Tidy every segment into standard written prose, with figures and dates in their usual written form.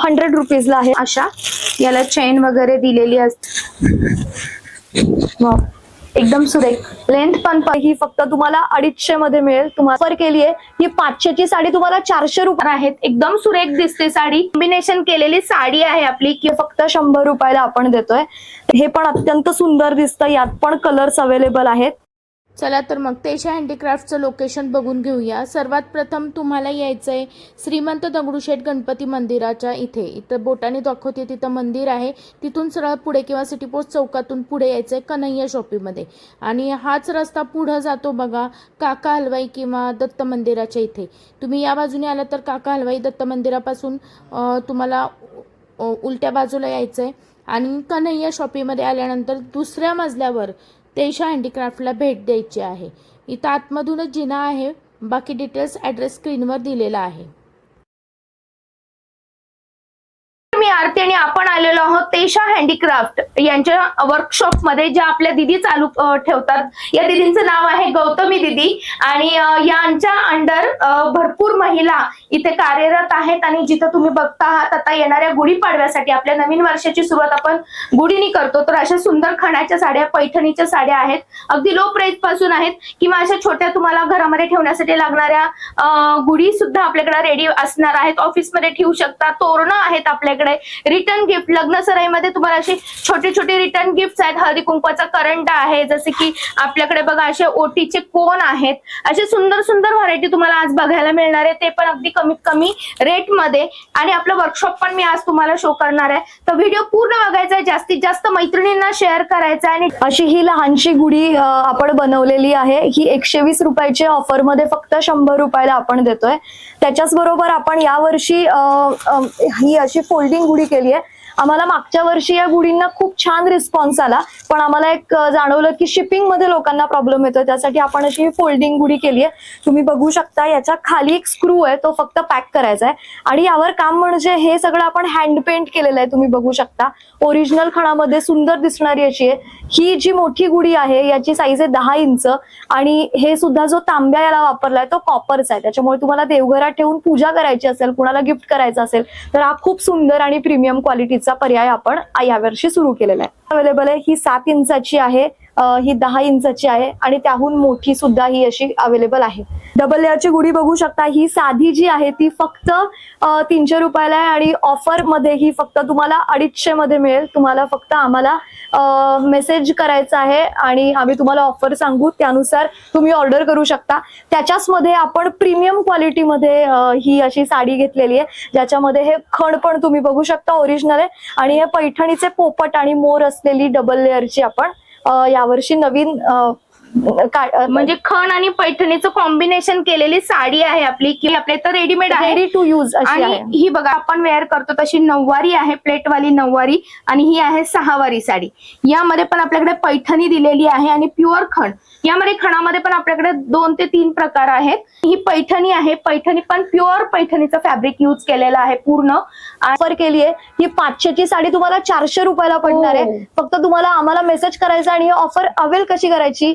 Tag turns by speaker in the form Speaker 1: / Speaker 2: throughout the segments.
Speaker 1: 100 रुपीजला आहे. अशा याला चेन वगैरे दिलेली असते. एकदम सुरेख. लेंथ पण ही फक्त तुम्हाला 250 मध्ये मिळेल. तुम्हाला ऑफर केली आहे ही 500 ची साडी तुम्हाला 400 रुपये आहेत. एकदम सुरेख दिसते साडी. कॉम्बिनेशन केलेली साडी आहे आपली की फक्त 100 रुपयाला आपण देतोय. हे पण अत्यंत सुंदर दिसतं. यात पण कलर्स अवेलेबल आहेत.
Speaker 2: चला तर मग तेशा हँडीक्राफ्टचं लोकेशन बघून घेऊया. सर्वात प्रथम तुम्हाला यायचं आहे श्रीमंत दगडूशेठ गणपती मंदिराच्या इथं बोटाने दाखवते तिथं मंदिर आहे. तिथून सरळ पुढे किंवा सिटी पोस्ट चौकातून पुढे यायचं आहे कन्हैया शॉपीमध्ये. आणि हाच रस्ता पुढं जातो बघा काका हलवाई किंवा दत्त मंदिराच्या इथे. तुम्ही या बाजूने आला तर काका हलवाई दत्त मंदिरापासून तुम्हाला उलट्या बाजूला यायचं आहे. आणि कन्हैया शॉपीमध्ये आल्यानंतर दुसऱ्या मजल्यावर तेशा हँडीक्राफ्टला भेट द्यायची आहे. इथं आतमधूनच जिना आहे. बाकी डिटेल्स ॲड्रेस स्क्रीनवर दिलेला आहे.
Speaker 1: मी आरती आणि आपण आलेलो आहोत तेशा हँडीक्राफ्ट यांच्या वर्कशॉप मध्ये, ज्या आपल्या दिदी चालू ठेवतात. या दिदींचं नाव आहे गौतमी दिदी आणि यांच्या अंडर भरपूर महिला इथे कार्यरत आहेत. आणि जिथं तुम्ही बघता आहात आता येणाऱ्या गुढीपाडव्यासाठी आपल्या नवीन वर्षाची सुरुवात आपण गुढीनी करतो, तर अशा सुंदर खणाच्या साड्या, पैठणीच्या साड्या आहेत. अगदी लो प्राइस पासून आहेत किंवा अशा छोट्या तुम्हाला घरामध्ये ठेवण्यासाठी लागणाऱ्या गुढी सुद्धा आपल्याकडे रेडी असणार आहेत. ऑफिसमध्ये ठेवू शकता. तोरणं आहेत आपल्याकडे. रिटर्न गिफ्ट लग्न सराईमध्ये तुम्हाला असे छोटे छोटे रिटर्न गिफ्ट आहेत. हळदी कुंकवाचा करंट आहे, जसे की आपल्याकडे बघा असे ओटीचे कोन आहेत. असे सुंदर सुंदर व्हरायटी तुम्हाला आज बघायला मिळणार आहे, ते पण अगदी कमीत कमी रेट मध्ये. आणि आपलं वर्कशॉप पण मी आज तुम्हाला शो करणार आहे. तर व्हिडिओ पूर्ण बघायचा आहे, जास्तीत जास्त मैत्रिणींना शेअर करायचा आहे. आणि अशी ही लहानशी गुढी आपण बनवलेली आहे. ही 120 रुपयाची ऑफर मध्ये फक्त 100 रुपयाला आपण देतोय. त्याच्याच बरोबर आपण यावर्षी ही अशी फोल्डिंग गुढी केली आहे. आम्हाला मागच्या वर्षी या गुढींना खूप छान रिस्पॉन्स आला, पण आम्हाला एक जाणवलं की शिपिंग मध्ये लोकांना प्रॉब्लेम येतोय. त्यासाठी आपण अशी फोल्डिंग गुढी केली आहे. तुम्ही बघू शकता याच्या खाली एक स्क्रू आहे, तो फक्त पॅक करायचा आहे. आणि यावर काम म्हणजे हे सगळं आपण हँड पेंट केलेलं आहे. तुम्ही बघू शकता ओरिजिनल खणामध्ये सुंदर दिसणारी अशी आहे. ही जी मोठी गुढी आहे याची साईज आहे 10 इंच. आणि हे सुद्धा जो तांब्या याला वापरलाय तो कॉपरचा आहे. त्याच्यामुळे तुम्हाला देवघरात ठेवून पूजा करायची असेल, कुणाला गिफ्ट करायचं असेल तर हा खूप सुंदर आणि प्रीमियम क्वालिटीचा पर्याय आपण यावर्षी सुरू केलेला आहे. अवेलेबल आहे. ही 7 इंचाची आहे, ही 10 इंचाची आहे आणि त्याहून मोठी सुद्धा ही अशी अवेलेबल आहे. डबल लेअरची गुढी बघू शकता. ही साधी जी आहे ती फक्त 300 रुपयाला आहे आणि ऑफर मध्ये ही फक्त तुम्हाला 250 मध्ये मिळेल. तुम्हाला फक्त आम्हाला मेसेज करायचा आहे आणि आम्ही तुम्हाला ऑफर सांगू, त्यानुसार तुम्ही ऑर्डर करू शकता. त्याच्याच मध्ये आपण प्रीमियम क्वालिटीमध्ये ही अशी साडी घेतलेली आहे, ज्याच्यामध्ये हे खण पण तुम्ही बघू शकता ओरिजिनल आहे. आणि हे पैठणीचे पोपट आणि मोर असलेली डबल लेअरची आपण यावर्षी नवीन
Speaker 2: म्हणजे खण आणि पैठणीचं कॉम्बिनेशन केलेली साडी आहे आपली, की आपल्या तर रेडीमेड आहे,
Speaker 1: रेडी टू यूज अशी आहे.
Speaker 2: ही बघा आपण वेअर करतो तशी नऊवारी आहे, प्लेटवाली नऊवारी. आणि ही आहे 6वारी साडी. यामध्ये पण आपल्याकडे पैठणी दिलेली आहे आणि प्युअर खण. यामध्ये खणामध्ये पण आपल्याकडे 2 ते 3 प्रकार आहेत. ही पैठणी आहे. पैठणी पण प्युअर पैठणीचं फॅब्रिक यूज केलेलं आहे पूर्ण.
Speaker 1: ऑफर केली आहे. ही 500 ची साडी तुम्हाला 400 रुपयाला पडणार आहे. फक्त तुम्हाला आम्हाला मेसेज करायचा आणि ही ऑफर अवेल कशी करायची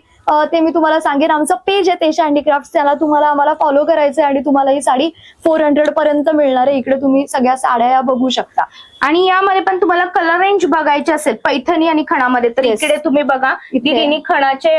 Speaker 1: ते मी तुम्हाला सांगेन. आमचं पेज आहे तेशा हँडीक्राफ्ट, त्याला तुम्हाला आम्हाला फॉलो करायचं आहे आणि तुम्हाला ही साडी 400 पर्यंत मिळणार आहे. इकडे तुम्ही सगळ्या साड्या बघू शकता.
Speaker 2: आणि यामध्ये पण तुम्हाला कलर रेंज बघायची असेल पैठणी आणि खणामध्ये तर इकडे तुम्ही बघा तिन्ही खणाचे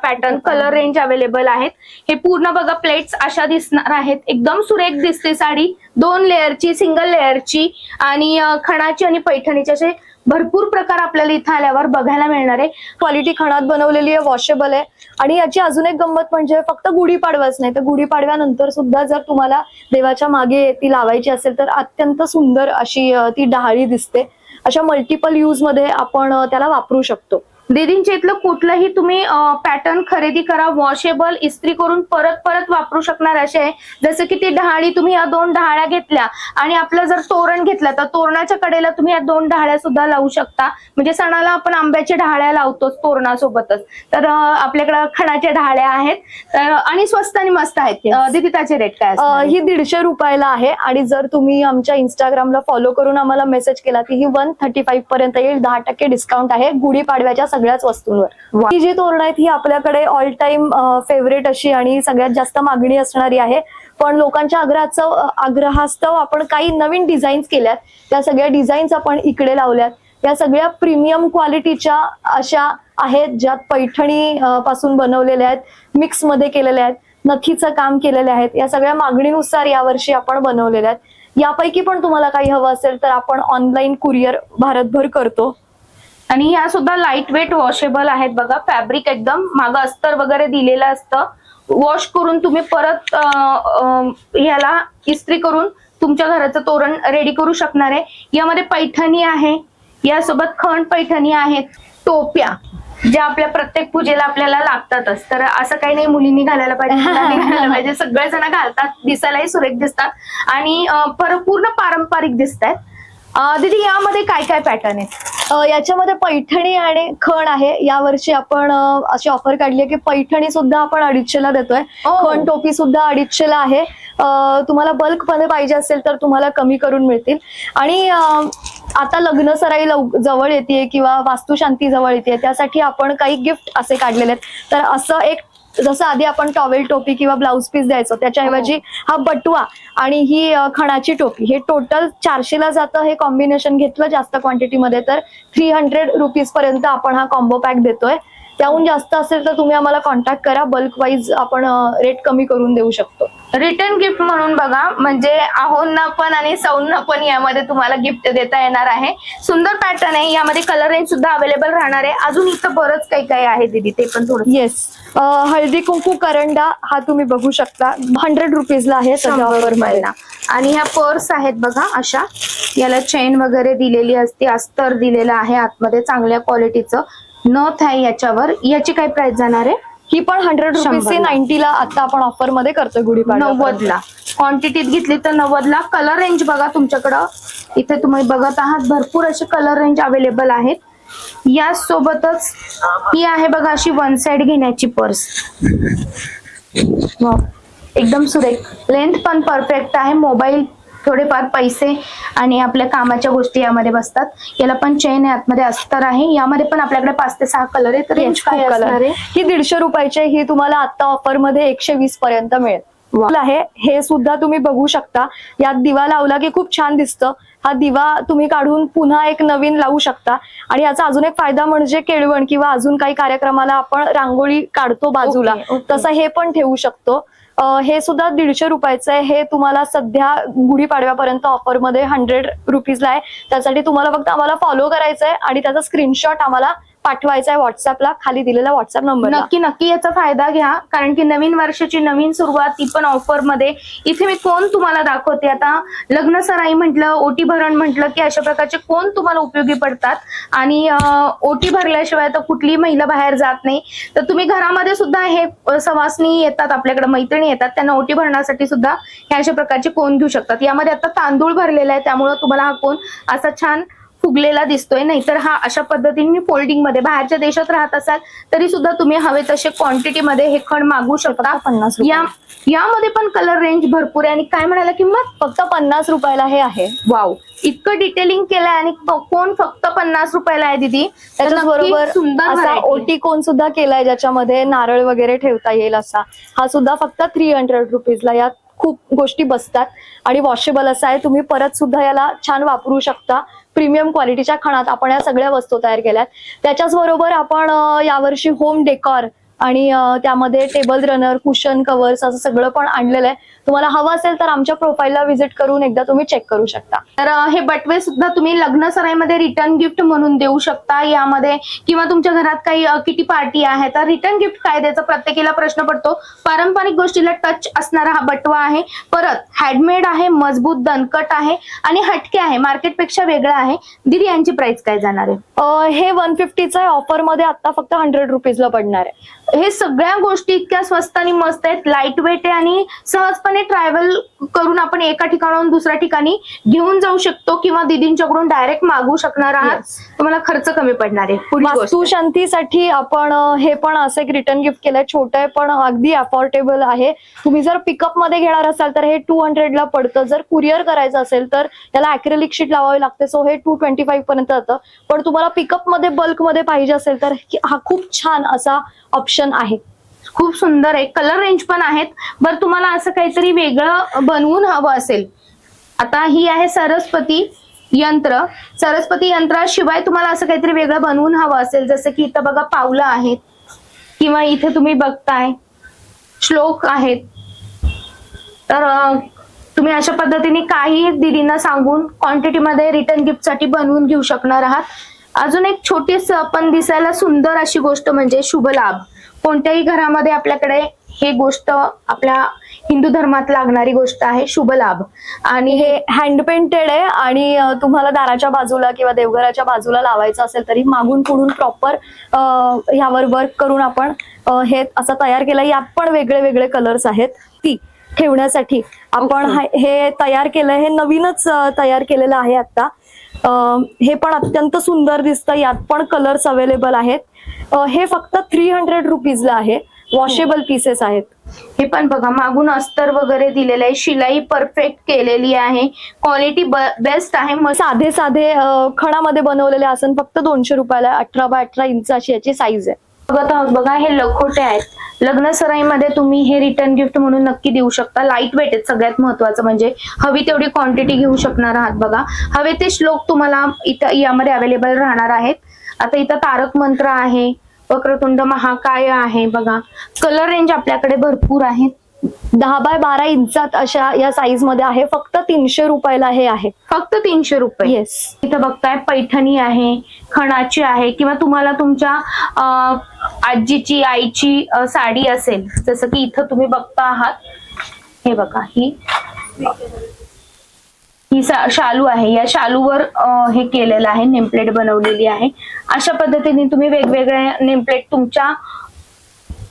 Speaker 2: पॅटर्न कलर रेंज अवेलेबल आहेत. हे पूर्ण बघा प्लेट्स अशा दिसणार आहेत. एकदम सुरेख दिसते साडी. 2 लेअरची, सिंगल लेअरची आणि खणाची आणि पैठणीचे असे भरपूर प्रकार आपल्याला इथं आल्यावर बघायला मिळणार आहे.
Speaker 1: क्वालिटी खणात बनवलेली आहे, वॉशेबल आहे. आणि याची अजून एक गंमत म्हणजे फक्त गुढीपाडवाच नाही तर गुढीपाडव्यानंतर सुद्धा जर तुम्हाला देवाच्या मागे ती लावायची असेल तर अत्यंत सुंदर अशी ती डहाळी दिसते. अशा मल्टिपल यूज मध्ये आपण त्याला वापरू शकतो.
Speaker 2: दीदींच्या इथलं कुठलंही तुम्ही पॅटर्न खरेदी करा, वॉशेबल, इस्त्री करून परत परत वापरू शकणार असे आहे. जसं की ती डहाळी तुम्ही या 2 डहाळ्या घेतल्या आणि आपलं जर तोरण घेतलं तर तोरणाच्या कडेला तुम्ही या 2 डहाळ्या सुद्धा लावू शकता. म्हणजे सणाला आपण आंब्याच्या डहाळ्या लावतोच तोरणासोबतच, तर आपल्याकडे खणाच्या डहाळ्या आहेत. तर आणि स्वस्त आणि मस्त आहेत. दीदी त्याचे रेट काय असणार?
Speaker 1: ही 150 रुपयाला आहे. आणि जर तुम्ही आमच्या इंस्टाग्रामला फॉलो करून आम्हाला मेसेज केला की ही 135 पर्यंत येईल. 10% डिस्काउंट आहे गुढीपाडव्याच्या
Speaker 3: सगळ्याच वस्तूंवर. ही जी तोरणं आहेत ही आपल्याकडे ऑल टाइम फेवरेट अशी आणि सगळ्यात जास्त मागणी असणारी आहे. पण लोकांच्या आग्रहास्तव आपण काही नवीन डिझाईन्स केल्यात. त्या सगळ्या डिझाईन्स आपण इकडे लावल्यात. या सगळ्या प्रीमियम क्वालिटीच्या अशा आहेत, ज्यात पैठणी पासून बनवलेल्या आहेत, मिक्स मध्ये केलेल्या आहेत, नथीचं काम केलेले आहेत. या सगळ्या मागणीनुसार यावर्षी आपण बनवलेल्या आहेत. यापैकी पण तुम्हाला काही हवं असेल तर आपण ऑनलाईन कुरिअर भारतभर करतो.
Speaker 1: आणि ह्या सुद्धा लाईट वेट वॉशेबल आहेत बघा. फॅब्रिक एकदम मागं अस्तर वगैरे दिलेलं असतं. वॉश करून तुम्ही परत ह्याला इस्त्री करून तुमच्या घराचं तोरण रेडी करू शकणार आहे. यामध्ये पैठणी आहे, यासोबत खण पैठणी आहेत, टोप्या ज्या आपल्या प्रत्येक पूजेला आपल्याला लागतातच. तर असं काही नाही मुलींनी घालायला पाहिजे, मुलांनी घालायला पाहिजे, सगळेजण घालतात, दिसायलाही सुरेख दिसतात आणि पूर्ण पारंपरिक दिसत आहेत. दीदी यामध्ये काय काय पॅटर्न आहेत?
Speaker 3: याच्यामध्ये पैठणी आणि खण आहे. यावर्षी आपण अशी ऑफर काढली आहे की पैठणी सुद्धा आपण 250ला देतोय. खण टोपी सुद्धा 250ला आहे. तुम्हाला बल्क मध्ये पाहिजे असेल तर तुम्हाला कमी करून मिळतील. आणि आता लग्न सराई जवळ येते किंवा वास्तुशांती जवळ येते, त्यासाठी आपण काही गिफ्ट असे काढलेले आहेत. तर असं एक, जसं आधी आपण टॉवेल टोपी किंवा ब्लाउज पीस द्यायचो, त्याच्याऐवजी हा बटवा आणि ही खणाची टोपी, हे टोटल 400ला जातं. हे कॉम्बिनेशन घेतलं जास्त क्वांटिटीमध्ये तर 300 रुपीज पर्यंत आपण हा कॉम्बो पॅक देतोय. त्याहून जास्त असेल तर तुम्ही आम्हाला कॉन्टॅक्ट करा. बल्क वाईज आपण रेट कमी करून देऊ शकतो.
Speaker 1: रिटर्न गिफ्ट म्हणून बघा, म्हणजे आहोंना पण आणि सौंना पण यामध्ये तुम्हाला गिफ्ट देता येणार आहे. सुंदर पॅटर्न आहे. यामध्ये कलर रेंज सुद्धा अवेलेबल राहणार आहे. अजून इथं बरंच काही काही आहे दीदी, ते पण थोडं.
Speaker 3: येस, हळदी कुंकू करंडा हा तुम्ही बघू शकता, 100 रुपीजला आहे सध्या ऑफर मध्ये.
Speaker 1: आणि ह्या पर्स आहेत बघा अशा, याला चेन वगैरे दिलेली असते, अस्तर दिलेलं आहे आतमध्ये चांगल्या क्वालिटीचं, नथ आहे याच्यावर. याची काय प्राइस जाणार आहे?
Speaker 3: ही पण 100 रुपीजची 90ला आता आपण ऑफर मध्ये करतोय गुढीपाडवा.
Speaker 1: 90ला क्वांटिटीत घेतली तर 90ला. कलर रेंज बघा तुमच्याकडं, इथे तुम्ही बघत आहात भरपूर असे कलर रेंज अवेलेबल आहेत. यासोबतच ही आहे बघा अशी वन साइड घेण्याची पर्स. एकदम सुरेख, लेंथ पण परफेक्ट आहे. मोबाईल, थोडेफार पैसे आणि आपल्या कामाच्या गोष्टी यामध्ये बसतात. याला पण चेन आहे, आतमध्ये अस्तर आहे. यामध्ये पण आपल्याकडे 5 ते 6 कलर आहेत. रेंज काय असणार आहे?
Speaker 3: ही 150 रुपयाची, ही तुम्हाला आता ऑफर मध्ये 120 पर्यंत मिळेल आहे. हे सुद्धा तुम्ही बघू शकता. यात दिवा लावला की खूप छान दिसतं. हा दिवा तुम्ही काढून पुन्हा एक नवीन लावू शकता. आणि याचा अजून एक फायदा म्हणजे केळवण किंवा अजून काही कार्यक्रमाला आपण रांगोळी काढतो बाजूला, तसं हे पण ठेवू शकतो. हे सुद्धा 150 रुपयाचं आहे. हे तुम्हाला सध्या गुढीपाडव्यापर्यंत ऑफर मध्ये 100 रुपीजला आहे. त्यासाठी तुम्हाला फक्त आम्हाला फॉलो करायचं आहे आणि त्याचा स्क्रीनशॉट आम्हाला पाठवायचा आहे व्हॉट्सअपला, खाली दिलेला व्हॉट्सअप नंबर.
Speaker 1: नक्की नक्की याचा फायदा घ्या, कारण की नवीन वर्षाची नवीन सुरुवात, ती पण ऑफर मध्ये. इथे मी कोण तुम्हाला दाखवते. आता लग्न सराई म्हटलं, ओटी भरण म्हटलं की अशा प्रकारचे कोण तुम्हाला उपयोगी पडतात. आणि ओटी भरल्याशिवाय तर कुठली महिला बाहेर जात नाही. तर तुम्ही घरामध्ये सुद्धा हे सवासनी येतात, आपल्याकडे मैत्रिणी येतात, त्यांना ओटी भरण्यासाठी सुद्धा हे अशा प्रकारचे कोण घेऊ शकतात. यामध्ये आता तांदूळ भरलेला आहे, त्यामुळे तुम्हाला हा कोण असा छान फुगलेला दिसतोय. नाहीतर हा अशा पद्धतीने फोल्डिंग मध्ये, बाहेरच्या देशात राहत असाल तरी सुद्धा तुम्ही हवे तसे क्वांटिटी मध्ये हे खण मागू शकता.
Speaker 3: 50
Speaker 1: यामध्ये पण कलर रेंज भरपूर आहे. आणि काय म्हणाला किंमत?
Speaker 3: फक्त 50 रुपयाला हे आहे.
Speaker 1: वाव, इतकं डिटेलिंग केलंय आणि कोण फक्त 50 रुपयाला आहे दीदी.
Speaker 3: त्याच्याबरोबर
Speaker 1: सुंदर
Speaker 3: असा ओटी कोण सुद्धा केलाय, ज्याच्यामध्ये नारळ वगैरे ठेवता येईल असा. हा सुद्धा फक्त 300 रुपीजला. यात खूप गोष्टी बसतात आणि वॉशेबल असा आहे. तुम्ही परत सुद्धा याला छान वापरू शकता. प्रीमियम क्वालिटीच्या खणात आपण या सगळ्या वस्तू तयार केल्यात. त्याच्याच बरोबर आपण यावर्षी होम डेकॉर आणि त्यामध्ये टेबल रनर, कुशन कव्हर्स असं सगळं पण आणलेलं आहे. तुम्हाला हवं असेल तर आमच्या प्रोफाईलला व्हिजिट करून एकदा तुम्ही चेक करू शकता.
Speaker 1: तर हे बटवे सुद्धा तुम्ही लग्न सराईमध्ये रिटर्न गिफ्ट म्हणून देऊ शकता यामध्ये. किंवा तुमच्या घरात काही किटी पार्टी आहे तर रिटर्न गिफ्ट काय द्यायचं, प्रत्येकीला प्रश्न पडतो. पारंपरिक गोष्टीला टच असणारा हा बटवा आहे. परत हँडमेड आहे, मजबूत दणकट आहे आणि हटके आहे, मार्केटपेक्षा वेगळा आहे. दीदी यांची प्राइस काय जाणार आहे?
Speaker 3: हे 150चं आहे. ऑफर मध्ये आता फक्त 100 रुपीजला पडणार आहे.
Speaker 1: हे सगळ्या गोष्टी इतक्या स्वस्त आणि मस्त आहेत, लाईट वेट आहे आणि सहजपणे ट्रॅव्हल करून आपण एका ठिकाणाहून दुसऱ्या ठिकाणी घेऊन जाऊ शकतो किंवा दीदींच्याकडून डायरेक्ट मागवू शकणार आहात. तुम्हाला खर्च कमी पडणार आहे. पुढील गोष्ट,
Speaker 3: वास्तुशांतीसाठी आपण हे पण असं एक रिटर्न गिफ्ट केलंय. छोटं आहे पण अगदी अफोर्डेबल आहे. तुम्ही जर पिकअप मध्ये घेणार असाल तर हे 200 ला पडतं. जर कुरिअर करायचं असेल तर याला अॅक्रेलिक शीट लावावी लागते, सो हे 225 पर्यंत जातं. पण तुम्हाला पिकअप मध्ये बल्क मध्ये पाहिजे असेल तर हा खूप छान असा ऑप्शन आहे.
Speaker 1: खूप सुंदर आहे. कलर रेंज पण आहेत. बरं तुम्हाला असं काहीतरी वेगळं बनवून हवं असेल, आता ही आहे सरस्वती यंत्र. सरस्वती यंत्राशिवाय तुम्हाला असं काहीतरी वेगळं बनवून हवं असेल, जसं की इथं बघा पावलं आहेत किंवा इथे तुम्ही बघताय श्लोक आहेत, तर तुम्ही अशा पद्धतीने काही दीदींना सांगून क्वांटिटीमध्ये रिटर्न गिफ्टसाठी बनवून घेऊ शकणार आहात. अजून एक छोटीच पण दिसायला सुंदर अशी गोष्ट म्हणजे शुभ लाभ. कोणत्याही घरामध्ये आपल्याकडे हे गोष्ट आपल्या हिंदू धर्मात लागणारी गोष्ट आहे, शुभ लाभ.
Speaker 3: आणि हे हँड पेंटेड आहे आणि तुम्हाला दाराच्या बाजूला किंवा देवघराच्या बाजूला लावायचं असेल तरी मागून पुढून प्रॉपर ह्यावर वर्क करून आपण हे असं तयार केलं. यात पण वेगळे वेगळे कलर्स आहेत. ती ठेवण्यासाठी आपण हे तयार केलंय. हे नवीनच तयार केलेलं आहे आता. हे पण अत्यंत सुंदर दिसतं. यात पण कलर्स अवेलेबल आहेत. हे फक्त 300 रुपीजला आहे. वॉशेबल पीसेस आहेत.
Speaker 1: हे पण बघा मागून अस्तर वगैरे दिलेलं आहे, शिलाई परफेक्ट केलेली आहे, क्वालिटी बेस्ट आहे.
Speaker 3: साधे साधे खणामध्ये बनवलेले आसन फक्त 200 रुपयाला. 18 बाय 18 इंच अशी याची साईज आहे.
Speaker 1: बघा हे लखोटे आहेत. लग्न सराईमध्ये तुम्ही हे रिटर्न गिफ्ट म्हणून नक्की देऊ शकता. लाईट वेट आहेत सगळ्यात महत्वाचं म्हणजे, हवी तेवढी क्वांटिटी घेऊ शकणार आहात. बघा हवे ते श्लोक तुम्हाला इथं यामध्ये अवेलेबल राहणार आहेत. आता इथं तारक मंत्र आहे, वक्रतुंड महाकाय आहे. बघा कलर रेंज आपल्याकडे भरपूर आहेत.
Speaker 3: 10 बाय 12 इंचात अशा या साईज मध्ये आहे. फक्त 300 रुपयाला हे आहे.
Speaker 1: फक्त 300 रुपये.
Speaker 3: येस.
Speaker 1: इथं बघताय पैठणी आहे, खणाची आहे किंवा तुम्हाला तुमच्या आजीची आईची साडी असेल, जसं की इथं तुम्ही बघता आहात. हे बघा ही शालू आहे. या शालूवर हे केलेलं आहे, नेमप्लेट बनवलेली आहे. अशा पद्धतीने तुम्ही वेगवेगळे नेमप्लेट तुमच्या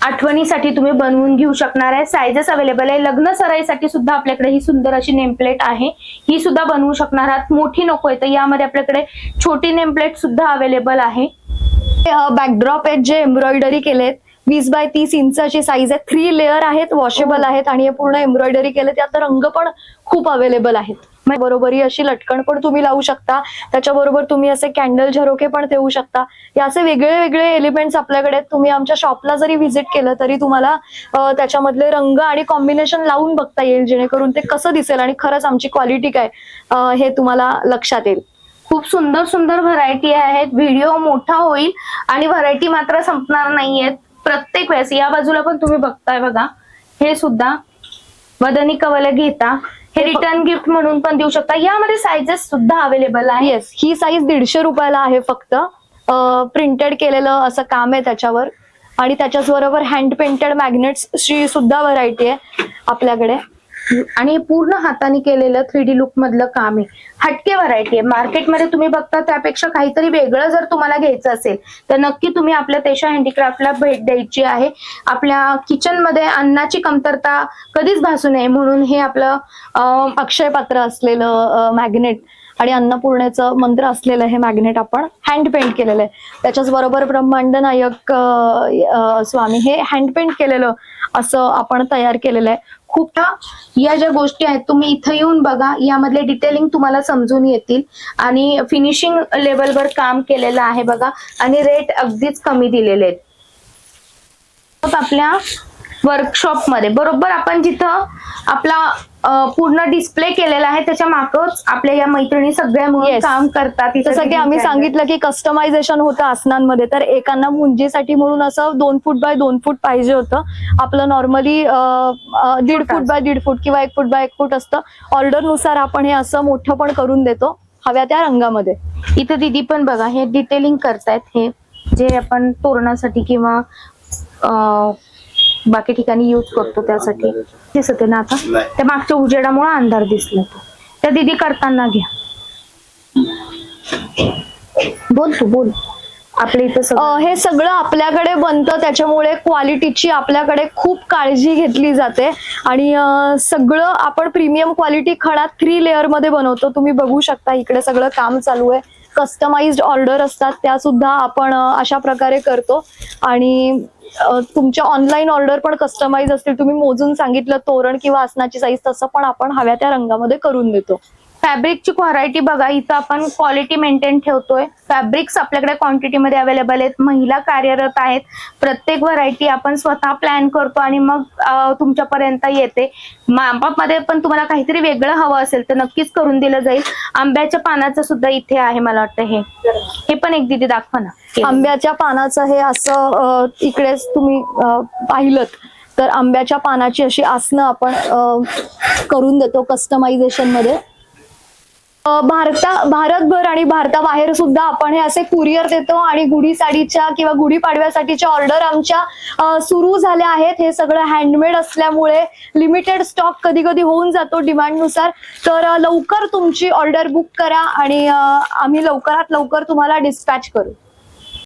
Speaker 1: आठवणीसाठी तुम्ही बनवून घेऊ शकणार आहे. सायझेस अवेलेबल आहे. लग्न सराईसाठी सुद्धा आपल्याकडे ही सुंदर अशी नेमप्लेट आहे, ही सुद्धा बनवू शकणार आहात. मोठी नको आहे तर यामध्ये आपल्याकडे छोटी नेमप्लेट सुद्धा अवेलेबल आहे.
Speaker 3: बॅकड्रॉप आहेत जे एम्ब्रॉयडरी केलेत. 20 बाय 30 इंचाची साईज आहे. 3 लेअर आहेत, वॉशेबल आहेत आणि हे पूर्ण एम्ब्रॉयडरी केले. त्यात रंग पण खूप अवेलेबल आहेत. बरोबर ही अशी लटकन पण तुम्ही लावू शकता. त्याच्याबरोबर तुम्ही असे कॅन्डल झरोके पण ठेवू शकता. या असे वेगळे वेगळे एलिमेंट्स आपल्याकडे. तुम्ही आमच्या शॉपला जरी व्हिजिट केलं तरी तुम्हाला त्याच्यामधले रंग आणि कॉम्बिनेशन लावून बघता येईल, जेणेकरून ते कसं दिसेल आणि खरंच आमची क्वालिटी काय हे तुम्हाला लक्षात येईल.
Speaker 1: खूप सुंदर सुंदर व्हरायटी आहेत. व्हिडिओ मोठा होईल आणि व्हरायटी मात्र संपणार नाहीयेत. प्रत्येक वेळेस या बाजूला पण तुम्ही बघताय बघा, हे सुद्धा वदनी कवल घेता हे रिटर्न गिफ्ट म्हणून पण देऊ शकता. यामध्ये साईजेस सुद्धा अवेलेबल आहे.
Speaker 3: येस, ही साईज 150 रुपयाला आहे. फक्त प्रिंटेड केलेलं असं काम आहे त्याच्यावर आणि त्याच्याच बरोबर हँड पेंटेड मॅग्नेट्स ची सुद्धा व्हरायटी आहे आपल्याकडे.
Speaker 1: आणि पूर्ण हाताने केलेलं 3D लुक मधलं काम आहे. हटके व्हरायटी आहे. मार्केटमध्ये तुम्ही बघता त्यापेक्षा काहीतरी वेगळं जर तुम्हाला घ्यायचं असेल तर नक्की तुम्ही आपल्या तेशा हँडीक्राफ्टला भेट द्यायची आहे. आपल्या किचन मध्ये अन्नाची कमतरता कधीच भासू नये म्हणून हे आपलं
Speaker 3: अक्षय पात्र असलेलं मॅग्नेट आणि अन्नपूर्णेचं मंत्र असलेलं हे मॅग्नेट आपण हँड पेंट केलेलं आहे. त्याच्याच बरोबर ब्रह्मांड नायक स्वामी हे हँड पेंट केलेलं असं आपण तयार केलेलं आहे.
Speaker 1: खूप या ज्या गोष्टी आहेत तुम्ही इथं येऊन बघा, यामधले डिटेलिंग तुम्हाला समजून येतील आणि फिनिशिंग लेवलवर काम केलेलं आहे बघा आणि रेट अगदीच कमी दिलेले आहेत. आपल्या वर्कशॉप मध्ये बरोबर आपण जिथं आपला पूर्ण डिस्प्ले केलेला आहे त्याच्या मागच आपल्या या मैत्रिणी सगळ्या मिळून काम करतात.
Speaker 3: जसं की आम्ही सांगितलं की कस्टमायझेशन होतं आसनांमध्ये, तर एकांना मुंजीसाठी म्हणून असं 2 फूट बाय 2 फूट पाहिजे होतं. आपलं नॉर्मली 1.5 फूट बाय 1.5 फूट किंवा 1 फूट बाय 1 फूट असतं. ऑर्डर नुसार आपण हे असं मोठं पण करून देतो हव्या त्या रंगामध्ये.
Speaker 1: इथं दीदी पण बघा हे डिटेलिंग करतायत, हे जे आपण तोरणासाठी किंवा बाकी ठिकाणी यूज करतो त्यासाठी दिसत आहे ना. आता त्या मागच्या उजेडामुळे अंधार दिसला. त्या दीदी करताना घ्या. बोल तू बोल. आपल्या इथे सगळं
Speaker 3: हे सगळं आपल्याकडे बनतं, त्याच्यामुळे क्वालिटीची आपल्याकडे खूप काळजी घेतली जाते आणि सगळं आपण प्रीमियम क्वालिटी खणात 3 लेअर मध्ये बनवतो. तुम्ही बघू शकता इकडे सगळं काम चालू आहे. कस्टमाइज्ड ऑर्डर असतात त्या सुद्धा आपण अशा प्रकारे करतो आणि तुमच्या ऑनलाईन ऑर्डर पण कस्टमाइज असतील. तुम्ही मोजून सांगितलं तोरण किंवा आसनाची साईज, तसं पण आपण हव्या त्या रंगामध्ये करून देतो.
Speaker 1: फॅब्रिकची व्हरायटी बघा, इथं आपण क्वालिटी मेंटेन ठेवतोय. फॅब्रिक्स आपल्याकडे क्वांटिटीमध्ये अवेलेबल आहेत. महिला कार्यरत आहेत. प्रत्येक व्हरायटी आपण स्वतः प्लॅन करतो आणि मग तुमच्यापर्यंत येते. मापामध्ये पण तुम्हाला काहीतरी वेगळं हवं असेल तर नक्कीच करून दिलं जाईल. आंब्याच्या पानाचं सुद्धा इथे आहे. मला वाटतं हे पण एक दीदी दाखवा ना.
Speaker 3: आंब्याच्या पानाचं हे असं इकडेच तुम्ही पाहिलं तर आंब्याच्या पानाची अशी आसनं आपण करून देतो कस्टमायझेशन मध्ये. भारतभर आणि भारताबाहेर सुद्धा आपण हे असे कुरिअर देतो आणि गुढीसाडीच्या किंवा गुढीपाडव्यासाठीच्या ऑर्डर आमच्या सुरू झाल्या आहेत. हे सगळं हँडमेड असल्यामुळे लिमिटेड स्टॉक कधी कधी होऊन जातो डिमांडनुसार. तर लवकर तुमची ऑर्डर बुक करा आणि आम्ही लवकरात लवकर तुम्हाला डिस्पॅच करू.